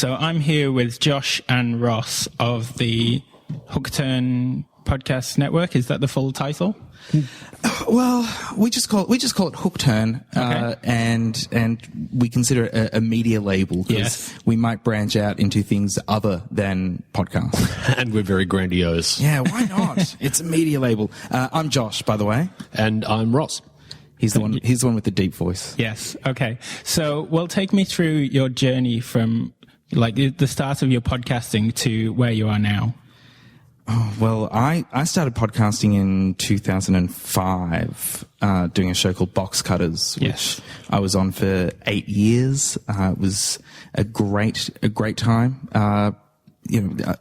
So I'm here with Josh and Ross of the Hookturn Podcast Network. Is that the full title? Well, we just call it Hookturn, Okay. and we consider it a media label because we might branch out into things other than podcasts. And we're very grandiose. Yeah, why not? It's a media label. I'm Josh, by the way. And I'm Ross. He's the one. He's the one with the deep voice. Yes. Okay. So, well, take me through your journey from like the start of your podcasting to where you are now. Oh, well, I started podcasting in 2005, doing a show called Box Cutters, which I was on for 8 years. It was a great time. I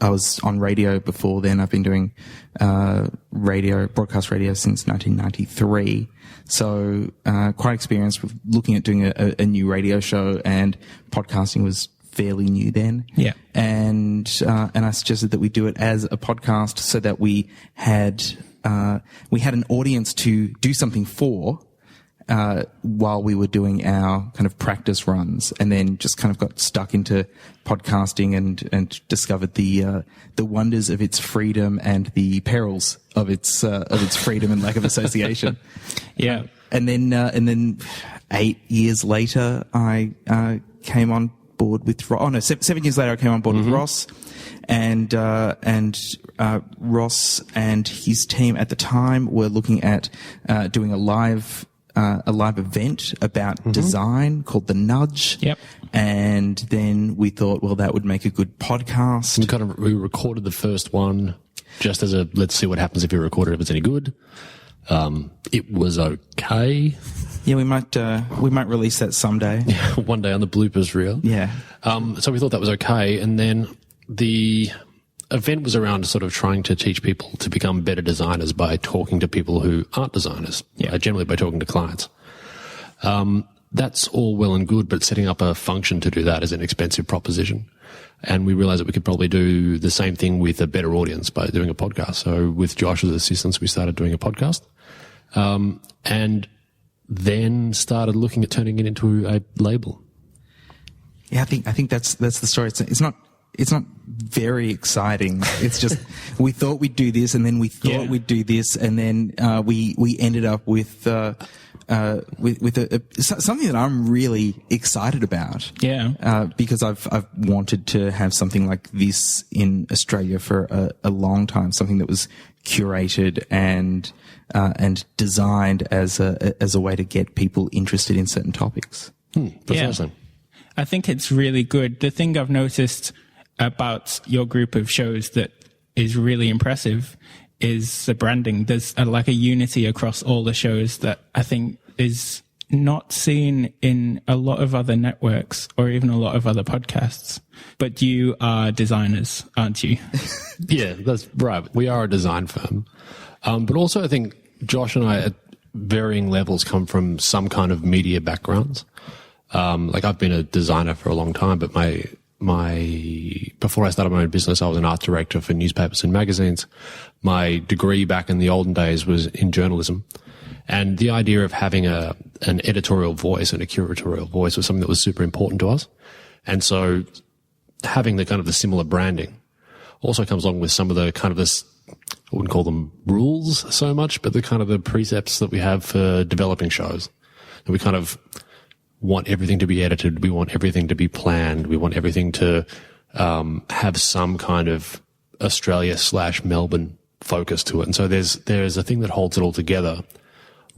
was on radio before then. I've been doing broadcast radio since 1993. So quite experienced with looking at doing a new radio show, and podcasting was fairly new then. Yeah. And I suggested that we do it as a podcast so that we had an audience to do something for while we were doing our kind of practice runs, and then just kind of got stuck into podcasting and discovered the wonders of its freedom and the perils of its freedom and lack of association. Yeah. And then 8 years later, I came on board with Ross. Oh no, 7 years later I came on board with Ross, and Ross and his team at the time were looking at doing a live event about design called The Nudge. Yep. And then we thought, well, that would make a good podcast. We recorded the first one just as let's see what happens if you record it, if it's any good. It was okay. Yeah, we might release that someday. One day on the bloopers reel. Yeah. So we thought that was okay. And then the event was around sort of trying to teach people to become better designers by talking to people who aren't designers, generally by talking to clients. That's all well and good, but setting up a function to do that is an expensive proposition. And we realized that we could probably do the same thing with a better audience by doing a podcast. So with Josh's assistance, we started doing a podcast. And then started looking at turning it into a label. Yeah, I think that's the story. It's not very exciting. It's just we thought we'd do this, and then we thought we'd do this, and then we ended up with something that I'm really excited about. Yeah. Because I've wanted to have something like this in Australia for a long time. Something that was curated and designed as a way to get people interested in certain topics. Precisely. I think it's really good. The thing I've noticed about your group of shows that is really impressive is the branding. There's like a unity across all the shows that I think is not seen in a lot of other networks or even a lot of other podcasts. But you are designers, aren't you? Yeah, that's right. We are a design firm. But also I think Josh and I at varying levels come from some kind of media backgrounds. Like I've been a designer for a long time, but before I started my own business, I was an art director for newspapers and magazines. My degree back in the olden days was in journalism. And the idea of having an editorial voice and a curatorial voice was something that was super important to us. And so having the kind of the similar branding also comes along with some of the kind of this, I wouldn't call them rules so much, but the kind of the precepts that we have for developing shows. And we kind of want everything to be edited. We want everything to be planned. We want everything to have some kind of Australia/Melbourne focus to it. And so there's a thing that holds it all together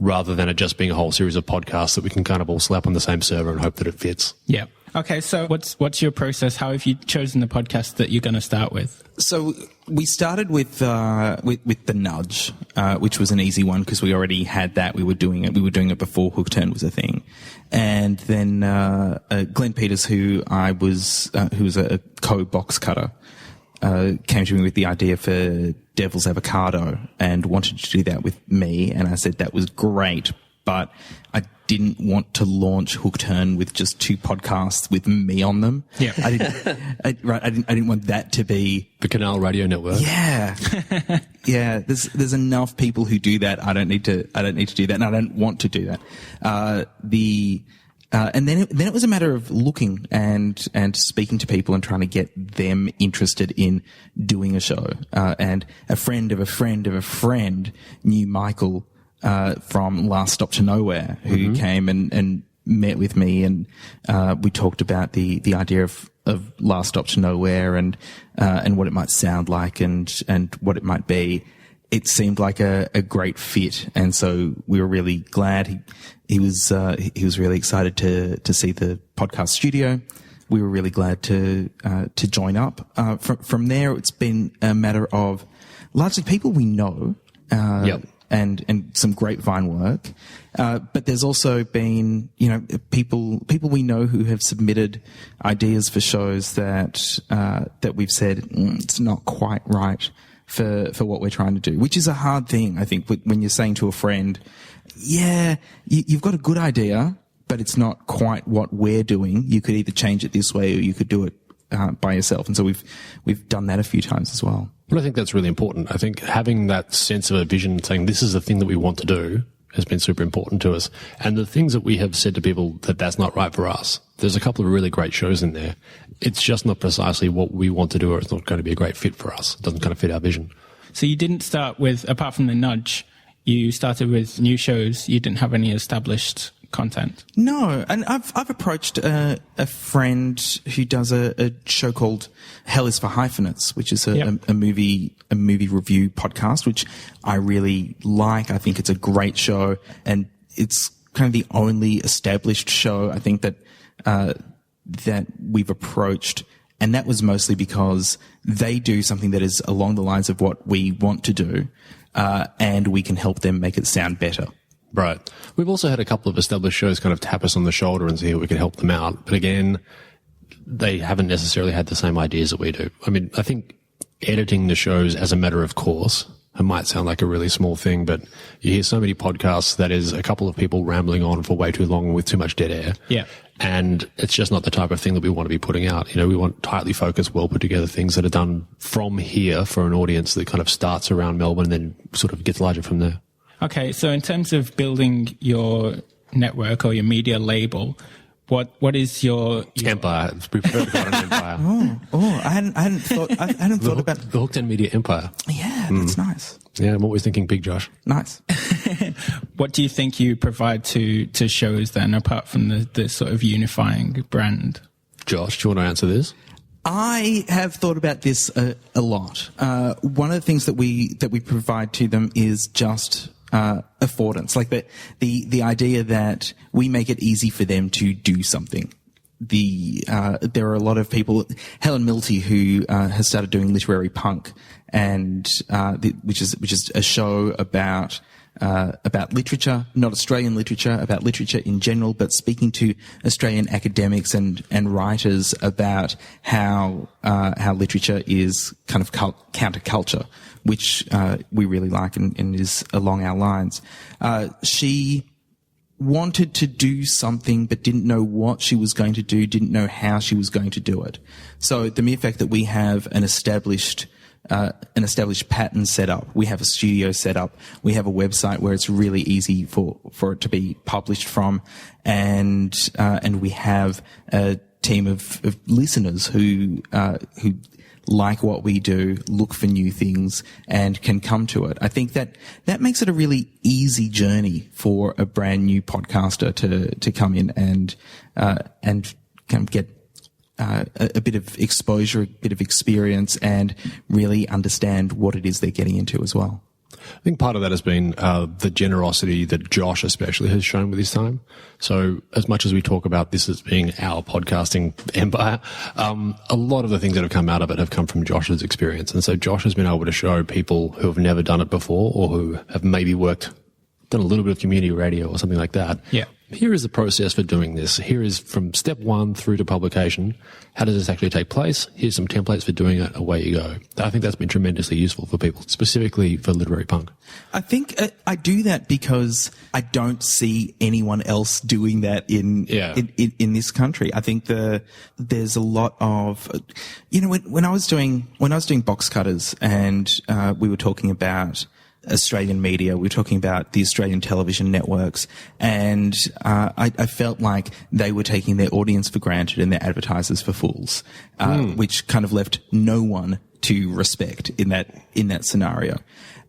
rather than it just being a whole series of podcasts that we can kind of all slap on the same server and hope that it fits. Yeah. Okay, so what's your process? How have you chosen the podcast that you're going to start with? So we started with The Nudge, which was an easy one because we already had that. We were doing it before Hookturn was a thing. And then Glenn Peters, who was a co-box cutter, came to me with the idea for Devil's Avocado and wanted to do that with me. And I said that was great, but I didn't want to launch Hookturn with just 2 podcasts with me on them. Yeah. I didn't want that to be the Canal Radio Network. Yeah. Yeah. There's enough people who do that. I don't need to do that, and I don't want to do that. And then it was a matter of looking and speaking to people and trying to get them interested in doing a show. And a friend of a friend of a friend knew Michael from Last Stop to Nowhere, who came and met with me, and we talked about the idea of Last Stop to Nowhere and what it might sound like and what it might be. It seemed like a great fit, and so we were really glad. He was really excited to see the podcast studio. We were really glad to join up. From there, it's been a matter of largely people we know, and some grapevine work. But there's also been, people we know who have submitted ideas for shows that we've said it's not quite right for what we're trying to do, which is a hard thing, I think, when you're saying to a friend, you've got a good idea, but it's not quite what we're doing. You could either change it this way or you could do it by yourself. And so we've done that a few times as well. But I think that's really important. I think having that sense of a vision, saying this is the thing that we want to do, has been super important to us. And the things that we have said to people that's not right for us, there's a couple of really great shows in there. It's just not precisely what we want to do, or it's not going to be a great fit for us. It doesn't kind of fit our vision. So you didn't start with, apart from the nudge, you started with new shows. You didn't have any established content. No, and I've approached a friend who does a show called Hell is for Hyphenates, which is a movie review podcast, which I really like. I think it's a great show, and it's kind of the only established show I think that we've approached, and that was mostly because they do something that is along the lines of what we want to do, and we can help them make it sound better. Right. We've also had a couple of established shows kind of tap us on the shoulder and see how we can help them out. But again, they haven't necessarily had the same ideas that we do. I mean, I think editing the shows as a matter of course, it might sound like a really small thing, but you hear so many podcasts that is a couple of people rambling on for way too long with too much dead air. Yeah. And it's just not the type of thing that we want to be putting out. We want tightly focused, well put together things that are done from here for an audience that kind of starts around Melbourne and then sort of gets larger from there. Okay, so in terms of building your network or your media label, what is your empire? We've got an empire. I hadn't thought about the Hookturn Media empire. Yeah, that's nice. Yeah, I'm always thinking big, Josh. Nice. What do you think you provide to shows then, apart from the sort of unifying brand? Josh, do you want to answer this? I have thought about this a lot. One of the things that we provide to them is just affordance, like the idea that we make it easy for them to do something. There are a lot of people, Helen Milty, who has started doing Literary Punk, and which is a show about literature, not Australian literature, about literature in general, but speaking to Australian academics and writers about how literature is kind of counterculture, which we really like and is along our lines. She wanted to do something but didn't know what she was going to do, didn't know how she was going to do it. So the mere fact that we have an established pattern set up, we have a studio set up, we have a website where it's really easy for it to be published from, and we have a team of listeners who like what we do, look for new things, and can come to it. I think that makes it a really easy journey for a brand new podcaster to come in and kind of get a bit of exposure, a bit of experience, and really understand what it is they're getting into as well. I think part of that has been the generosity that Josh especially has shown with his time. So as much as we talk about this as being our podcasting empire, a lot of the things that have come out of it have come from Josh's experience. And so Josh has been able to show people who have never done it before, or who have maybe done a little bit of community radio or something like that. Yeah. Here is the process for doing this. Here is from step one through to publication. How does this actually take place? Here's some templates for doing it. Away you go. I think that's been tremendously useful for people, specifically for Literary Punk. I think I do that because I don't see anyone else doing that in this country. I think there's a lot of, when I was doing box cutters, and we were talking about Australian media. We were talking about the Australian television networks, and I felt like they were taking their audience for granted and their advertisers for fools, which kind of left no one to respect in that scenario.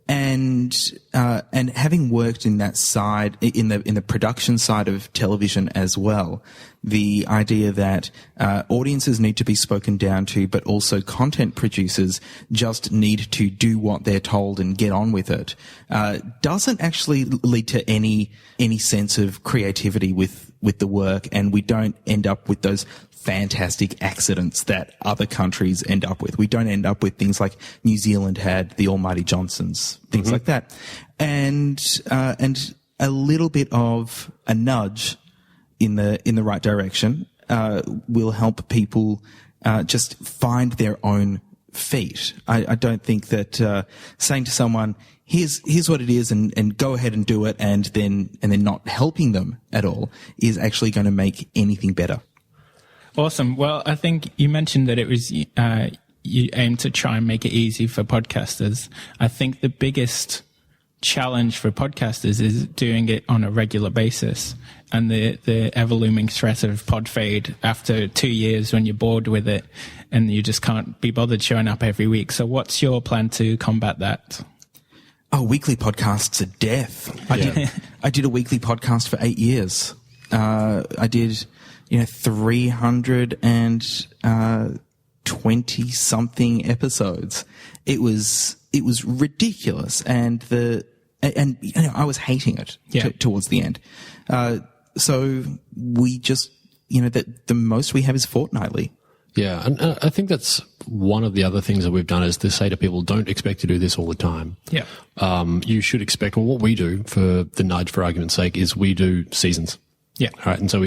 And having worked in that side, in the production side of television as well, the idea that audiences need to be spoken down to, but also content producers just need to do what they're told and get on with it, doesn't actually lead to any sense of creativity with the work, and we don't end up with those fantastic accidents that other countries end up with. We don't end up with things like New Zealand had the Almighty Johnsons, things like that. And a little bit of a nudge in the right direction, will help people, just find their own feet. I don't think that, saying to someone, here's what it is and go ahead and do it and then not helping them at all is actually going to make anything better. Awesome. Well, I think you mentioned that it was you aim to try and make it easy for podcasters. I think the biggest challenge for podcasters is doing it on a regular basis, and the ever-looming threat of pod fade after 2 years when you're bored with it and you just can't be bothered showing up every week. So what's your plan to combat that? Oh, weekly podcasts are death. I did a weekly podcast for 8 years. I did 320 something episodes. It was ridiculous, and I was hating it towards the end. So we just, the most we have is fortnightly. Yeah, and I think that's one of the other things that we've done is to say to people, don't expect to do this all the time. Yeah. You should expect, well, what we do for the nudge, for argument's sake, is we do seasons. Yeah. All right, and so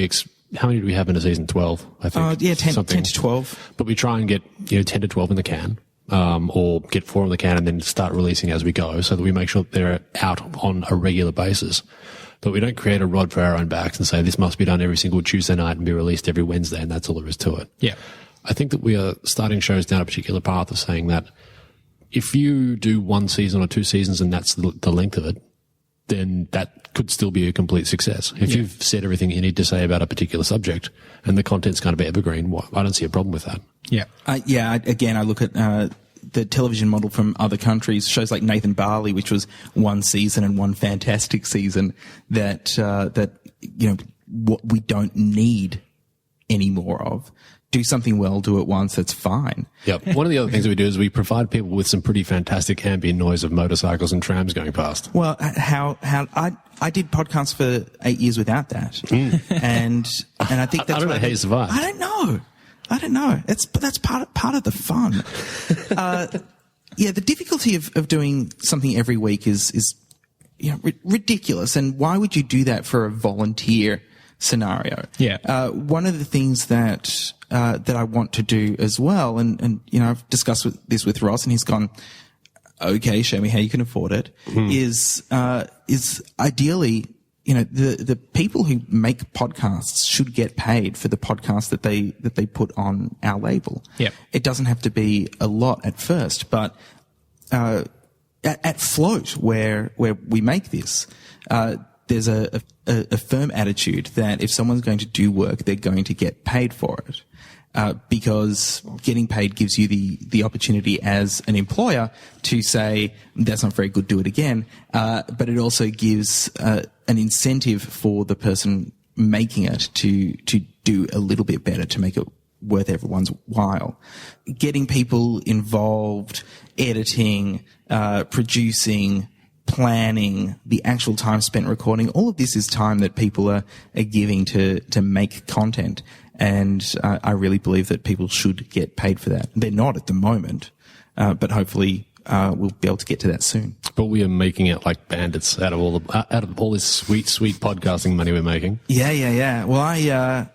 how many do we have in a season? 12, I think. 10 to 12. But we try and get 10 to 12 in the can, or get 4 in the can and then start releasing as we go, so that we make sure that they're out on a regular basis. But we don't create a rod for our own backs and say this must be done every single Tuesday night and be released every Wednesday, and that's all there is to it. Yeah. I think that we are starting shows down a particular path of saying that if you do 1 season or 2 seasons and that's the length of it, then that could still be a complete success. If you've said everything you need to say about a particular subject and the content's going to be evergreen, I don't see a problem with that. Yeah. Again, I look at the television model from other countries, shows like Nathan Barley, which was 1 season and 1 fantastic season that what we don't need any more of. Do something well, do it once, that's fine. Yep. One of the other things that we do is we provide people with some pretty fantastic ambient noise of motorcycles and trams going past. Well, I did podcasts for 8 years without that. And I think that's I don't know how you survived. I don't know. That's part of the fun. The difficulty of doing something every week is ridiculous. And why would you do that for a volunteer scenario? Yeah. One of the things that I want to do as well, and I've discussed this with Ross, and he's gone, okay, show me how you can afford it, is ideally, the people who make podcasts should get paid for the podcast that they put on our label. Yeah. It doesn't have to be a lot at first, but at Float, where we make this, there's a firm attitude that if someone's going to do work, they're going to get paid for it. Because getting paid gives you the opportunity as an employer to say, that's not very good, do it again. But it also gives an incentive for the person making it to do a little bit better, to make it worth everyone's while. Getting people involved, editing, producing, planning, the actual time spent recording, all of this is time that people are giving to make content. And I really believe that people should get paid for that. They're not at the moment, but hopefully we'll be able to get to that soon. But we are making it like bandits out of all this sweet podcasting money we're making. Yeah. Well, I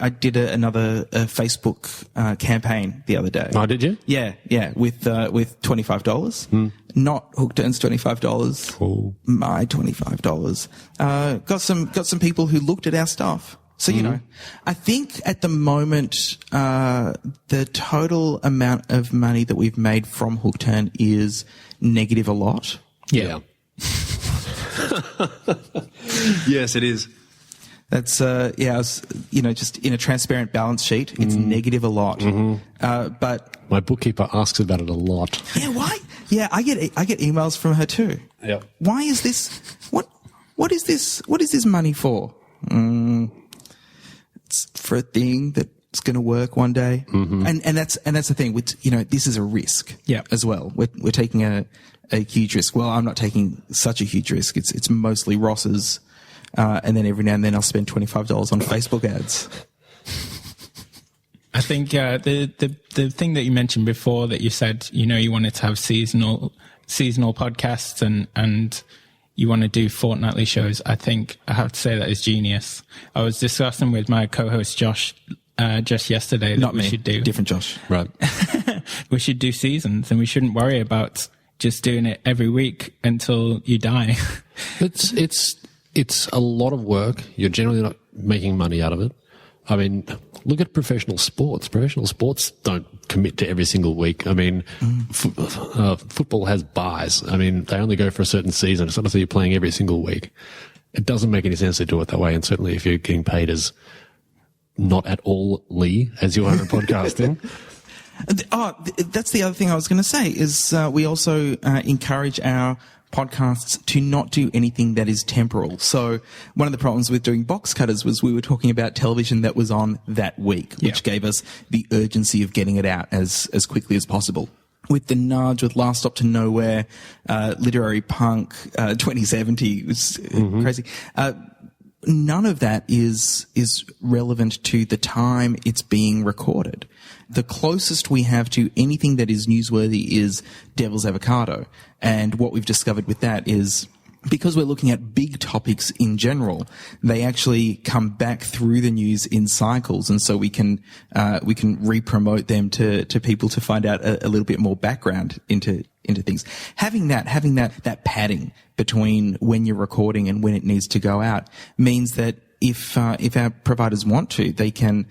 did another Facebook campaign the other day. Oh, did you? Yeah, with $25. Not Hookturn's $25. Cool. My $25. Got some people who looked at our stuff. So, I think at the moment, the total amount of money that we've made from Hookturn is negative a lot. Yeah. Yes, it is. That's I was, just in a transparent balance sheet, it's negative a lot. But My bookkeeper asks about it a lot. yeah, why? Yeah, I get emails from her too. Yeah. Why is this? What is this? What is this money for? It's for a thing that's going to work one day. And that's the thing. This is a risk. Yeah. As well. We're taking a huge risk. Well, I'm not taking such a huge risk. It's mostly Ross's. And then every now and then I'll spend $25 on Facebook ads. I think the thing that you mentioned before, that you said, you wanted to have seasonal podcasts and you want to do fortnightly shows. I think I have to say that is genius. I was discussing with my co-host Josh just yesterday that Not we me. should do Different Josh. Right. we should do seasons, and we shouldn't worry about just doing it every week until you die. It's a lot of work. You're generally not making money out of it. I mean, look at professional sports. Professional sports don't commit to every single week. I mean, football has buys. I mean, they only go for a certain season. It's not as though you're playing every single week. It doesn't make any sense to do it that way. And certainly if you're getting paid as not at all Lee as you are in podcasting. That's the other thing I was going to say is we also encourage our podcasts to not do anything that is temporal. So one of the problems with doing box cutters was we were talking about television that was on that week, which gave us the urgency of getting it out as quickly as possible. With the Nudge, with Last Stop to Nowhere, Literary Punk, 2070, it was crazy. None of that is relevant to the time it's being recorded. The closest we have to anything that is newsworthy is Devil's Avocado. And what we've discovered with that is, because we're looking at big topics in general, they actually come back through the news in cycles. And so we can re-promote them to people to find out a little bit more background into things. Having that padding between when you're recording and when it needs to go out means that if our providers want to, they can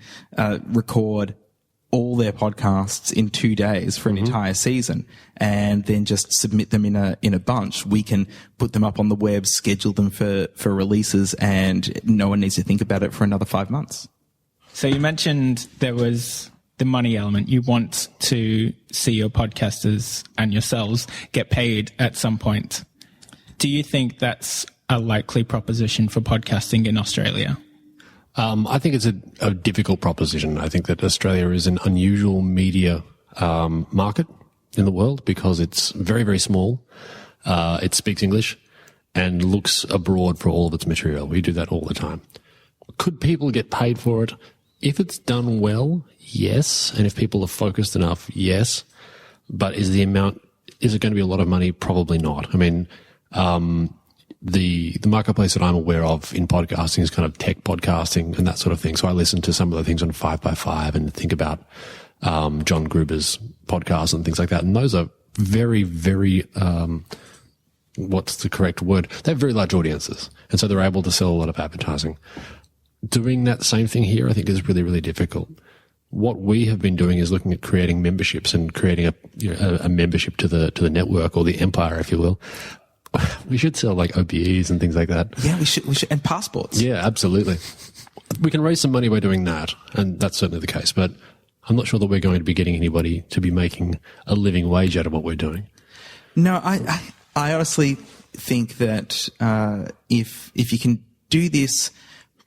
record all their podcasts in 2 days for an entire season and then just submit them in a bunch. We can put them up on the web, schedule them for releases, and no one needs to think about it for another 5 months. So you mentioned there was the money element. You want to see your podcasters and yourselves get paid at some point. Do you think that's a likely proposition for podcasting in Australia? I think it's a difficult proposition. I think that Australia is an unusual media market in the world because it's very, very small. It speaks English and looks abroad for all of its material. We do that all the time. Could people get paid for it? If it's done well, yes. And if people are focused enough, yes. But is it going to be a lot of money? Probably not. I mean, the marketplace that I'm aware of in podcasting is kind of tech podcasting and that sort of thing. So I listen to some of the things on 5x5 and think about John Gruber's podcast and things like that. And those are very, very what's the correct word? They have very large audiences. And so they're able to sell a lot of advertising. Doing that same thing here, I think, is really, really difficult. What we have been doing is looking at creating memberships and creating a membership to the network, or the empire, if you will. We should sell like OPEs and things like that. Yeah, we should, and passports. Yeah, absolutely. We can raise some money by doing that, and that's certainly the case. But I'm not sure that we're going to be getting anybody to be making a living wage out of what we're doing. No, I honestly think that if you can do this,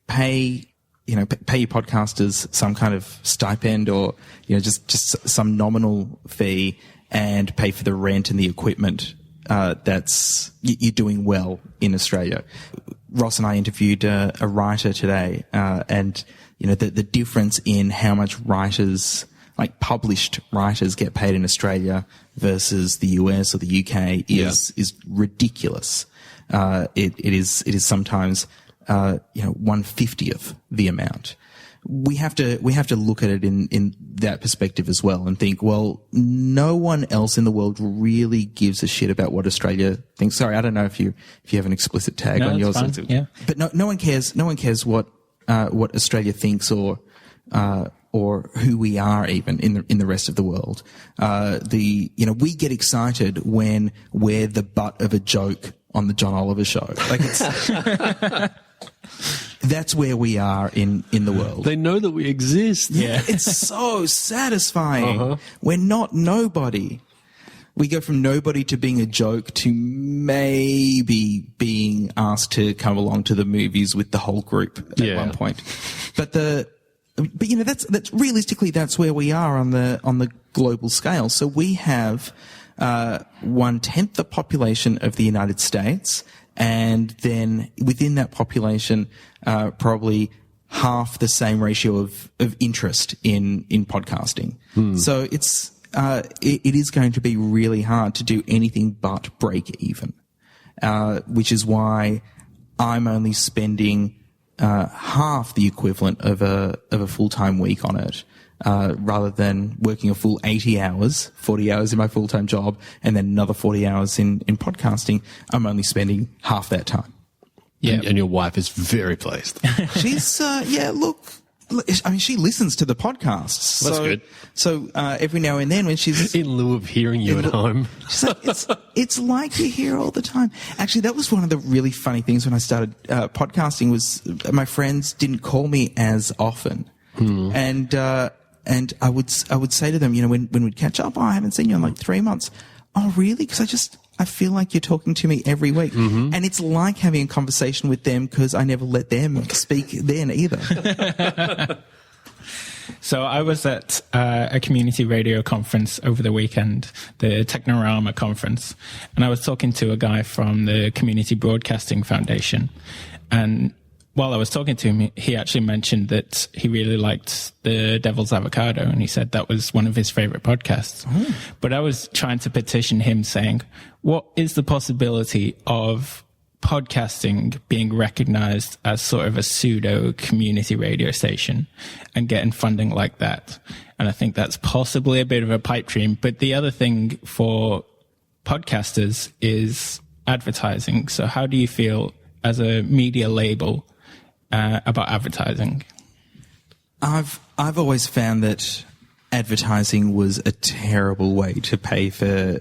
pay your podcasters some kind of stipend, or just some nominal fee, and pay for the rent and the equipment. You're doing well in Australia. Ross and I interviewed a writer today, and the difference in how much writers, like published writers, get paid in Australia versus the US or the UK is ridiculous. It is sometimes 1/50th the amount. We have to look at it in that perspective as well, and think, well, no one else in the world really gives a shit about what Australia thinks. Sorry, I don't know if you have an explicit tag on yours. Fine. Yeah. But no one cares. No one cares what Australia thinks or or who we are even in the rest of the world. We get excited when we're the butt of a joke on the John Oliver show. Like it's that's where we are in the world. They know that we exist. Yeah. It's so satisfying. Uh-huh. We're not nobody. We go from nobody to being a joke to maybe being asked to come along to the movies with the whole group at one point. But that's realistically, that's where we are on the global scale. So we have 1/10 the population of the United States, and then within that population, probably half the same ratio of interest in podcasting. So it is going to be really hard to do anything but break even, which is why I'm only spending half the equivalent of a full-time week on it, rather than working a full 80 hours, 40 hours in my full-time job, and then another 40 hours in podcasting. I'm only spending half that time. Yeah, and your wife is very pleased. She's I mean, she listens to the podcasts. That's good. So every now and then, when she's in lieu of hearing you at home, she's like, it's like you're here all the time. Actually, that was one of the really funny things when I started podcasting. Was my friends didn't call me as often, and I would say to them, when we'd catch up, I haven't seen you in like 3 months. Oh, really? Because I feel like you're talking to me every week. Mm-hmm. And it's like having a conversation with them because I never let them speak then either. So I was at a community radio conference over the weekend, the Technorama conference, and I was talking to a guy from the Community Broadcasting Foundation. And while I was talking to him, he actually mentioned that he really liked The Devil's Avocado, and he said that was one of his favorite podcasts. Oh. But I was trying to petition him, saying, what is the possibility of podcasting being recognized as sort of a pseudo community radio station and getting funding like that? And I think that's possibly a bit of a pipe dream. But the other thing for podcasters is advertising. So how do you feel as a media label about advertising? I've always found that advertising was a terrible way to pay for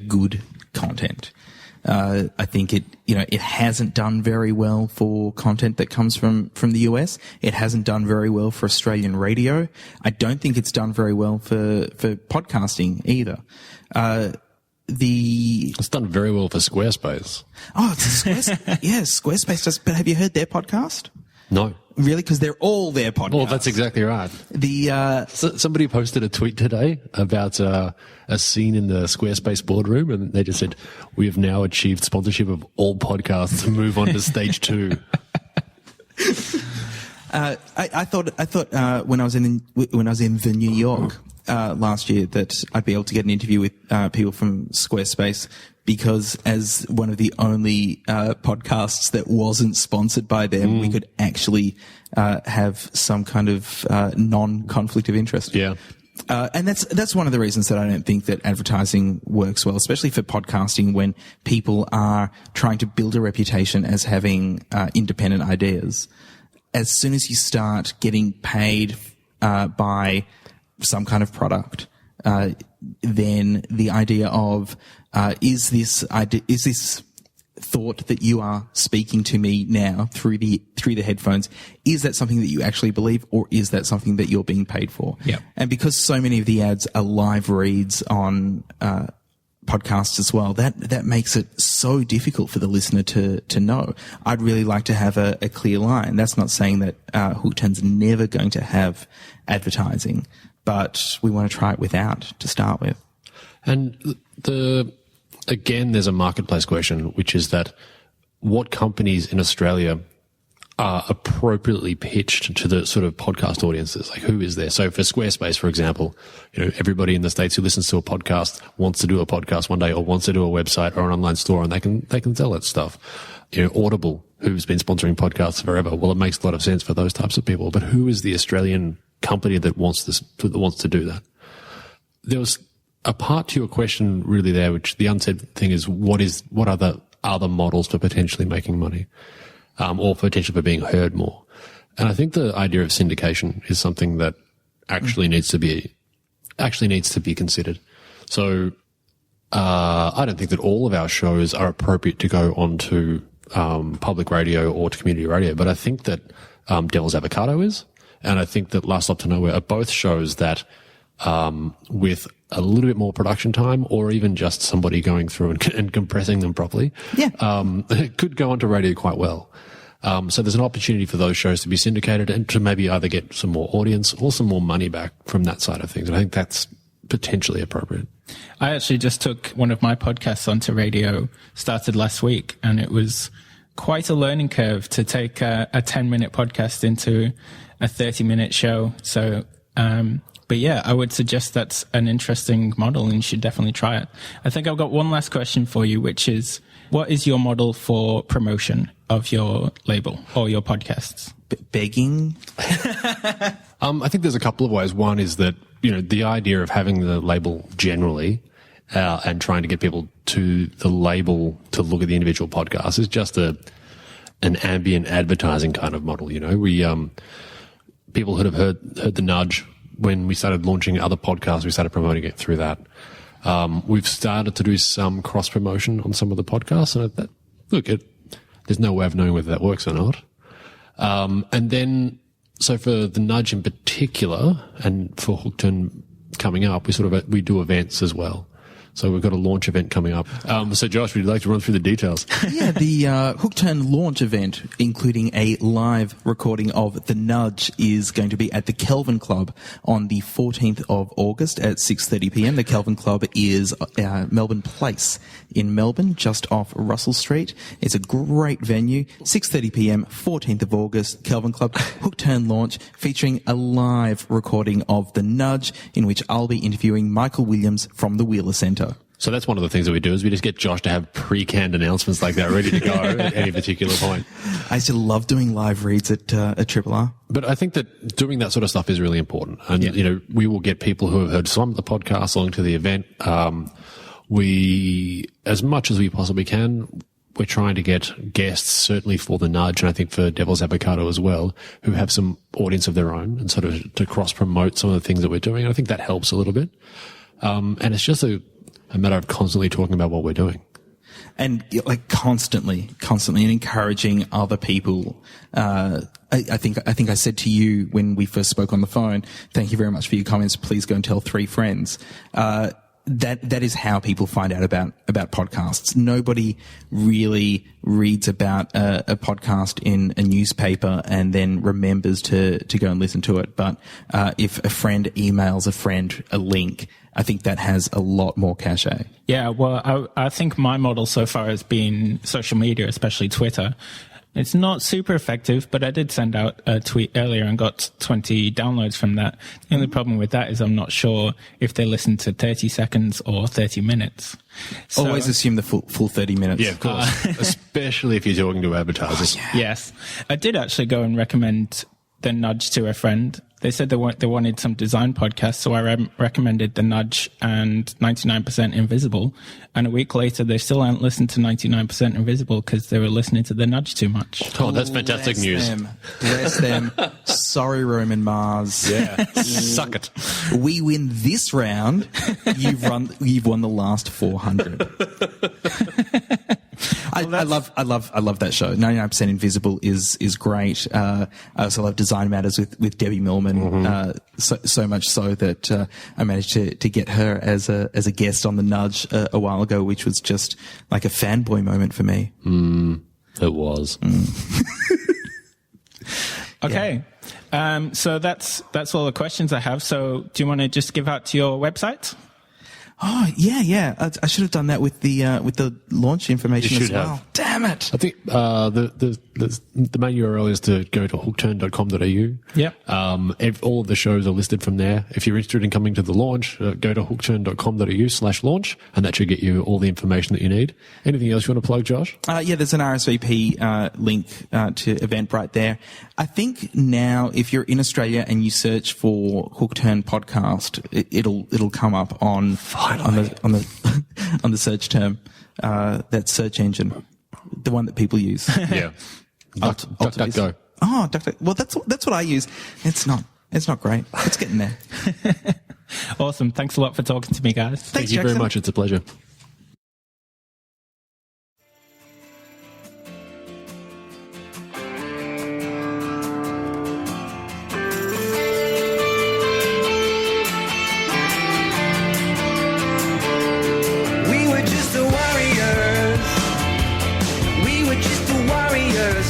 good content. I think it hasn't done very well for content that comes from the US. It hasn't done very well for Australian radio. I don't think it's done very well for podcasting either. It's done very well for Squarespace. Oh, Squarespace does. But have you heard their podcast? No. Really? Because they're all their podcasts. Well, that's exactly right. Somebody posted a tweet today about a scene in the Squarespace boardroom, and they just said, "We have now achieved sponsorship of all podcasts to move on to stage 2." I thought when I was in the New York last year that I'd be able to get an interview with people from Squarespace, because as one of the only podcasts that wasn't sponsored by them, we could actually have some kind of non-conflict of interest. Yeah. And that's one of the reasons that I don't think that advertising works well, especially for podcasting, when people are trying to build a reputation as having independent ideas. As soon as you start getting paid by some kind of product, then the idea of is this thought that you are speaking to me now through the headphones, is that something that you actually believe, or is that something that you're being paid for? Yeah. And because so many of the ads are live reads on podcasts as well, that makes it so difficult for the listener to know. I'd really like to have a clear line. That's not saying that Hookturn's never going to have advertising, but we want to try it without to start with. And again, there's a marketplace question, which is that what companies in Australia are appropriately pitched to the sort of podcast audiences? Like, who is there? So for Squarespace, for example, everybody in the States who listens to a podcast wants to do a podcast one day, or wants to do a website or an online store, and they can sell that stuff. Audible, who's been sponsoring podcasts forever. Well, it makes a lot of sense for those types of people, but who is the Australian company that wants to do that? There was a part to your question really there, which the unsaid thing is, what are the other models for potentially making money, or potentially for being heard more? And I think the idea of syndication is something that actually needs to be considered. So I don't think that all of our shows are appropriate to go onto public radio or to community radio, but I think that Devil's Avocado is, and I think that Last Stop to Nowhere are both shows that with a little bit more production time, or even just somebody going through and compressing them properly, could go onto radio quite well. So there's an opportunity for those shows to be syndicated and to maybe either get some more audience or some more money back from that side of things. And I think that's potentially appropriate. I actually just took one of my podcasts onto radio, started last week, and it was quite a learning curve to take a 10-minute podcast into a 30-minute show. So, but yeah, I would suggest that's an interesting model and you should definitely try it. I think I've got one last question for you, which is, what is your model for promotion of your label or your podcasts? Begging? I think there's a couple of ways. One is that, the idea of having the label generally and trying to get people to the label to look at the individual podcast is just an ambient advertising kind of model. We people would have heard the nudge when we started launching other podcasts. We started promoting it through that. We've started to do some cross promotion on some of the podcasts, and there's no way of knowing whether that works or not. And then, so for the nudge in particular, and for Hookturn coming up, we do events as well. So we've got a launch event coming up. So Josh, would you like to run through the details? Yeah, the Hookturn launch event, including a live recording of The Nudge, is going to be at the Kelvin Club on the 14th of August at 6:30 p.m. The Kelvin Club is Melbourne Place in Melbourne, just off Russell Street. It's a great venue. 6:30 p.m, 14th of August, Kelvin Club, Hookturn launch, featuring a live recording of The Nudge, in which I'll be interviewing Michael Williams from the Wheeler Centre. So that's one of the things that we do, is we just get Josh to have pre-canned announcements like that ready to go at any particular point. I used to love doing live reads at Triple R. But I think that doing that sort of stuff is really important. And, we will get people who have heard some of the podcasts along to the event. We, as much as we possibly can, we're trying to get guests, certainly for The Nudge, and I think for Devil's Avocado as well, who have some audience of their own, and sort of to cross-promote some of the things that we're doing. And I think that helps a little bit. And it's just a matter of constantly talking about what we're doing. And constantly and encouraging other people. I think I said to you when we first spoke on the phone, thank you very much for your comments. Please go and tell 3 friends. That is how people find out about podcasts. Nobody really reads about a podcast in a newspaper and then remembers to go and listen to it. But if a friend emails a friend a link, I think that has a lot more cachet. Yeah, well, I think my model so far has been social media, especially Twitter. It's not super effective, but I did send out a tweet earlier and got 20 downloads from that. The only problem with that is I'm not sure if they listen to 30 seconds or 30 minutes. So, always assume the full 30 minutes. Yeah, of course. Especially if you're talking to advertisers. Oh, yeah. Yes. I did actually go and recommend The Nudge to a friend. They said they wanted some design podcasts, so I recommended The Nudge and 99% Invisible. And a week later, they still hadn't listened to 99% Invisible because they were listening to The Nudge too much. Oh, that's fantastic news. Bless them. Sorry, Roman Mars. Yeah, suck it. We win this round. You've won the last 400. I love that show. 99% Invisible is great. I also love Design Matters with Debbie Millman. So much so that I managed to get her as a guest on The Nudge a while ago, which was just like a fanboy moment for me. It was. Okay. Yeah. So that's all the questions I have. So do you want to just give out to your website? Oh, yeah. I should have done that with the launch information as well. Have. Damn it. I think the main URL is to go to hookturn.com.au. Yeah. All of the shows are listed from there. If you're interested in coming to the launch, go to hookturn.com.au/launch, and that should get you all the information that you need. Anything else you want to plug, Josh? Yeah, there's an RSVP link to Eventbrite there. I think now if you're in Australia and you search for Hookturn Podcast, it'll come up on the search term, that search engine, the one that people use. Yeah. DuckDuckGo. Oh, DuckDuck. Well, that's what I use. It's not It's not great. It's getting there. Awesome. Thanks a lot for talking to me, guys. Thank you very much. It's a pleasure.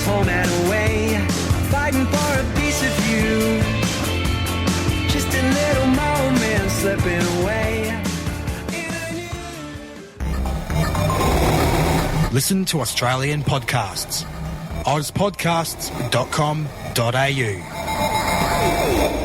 Home and away, fighting for a piece of you. Just a little moment slipping away. Listen to Australian podcasts. ozpodcasts.com.au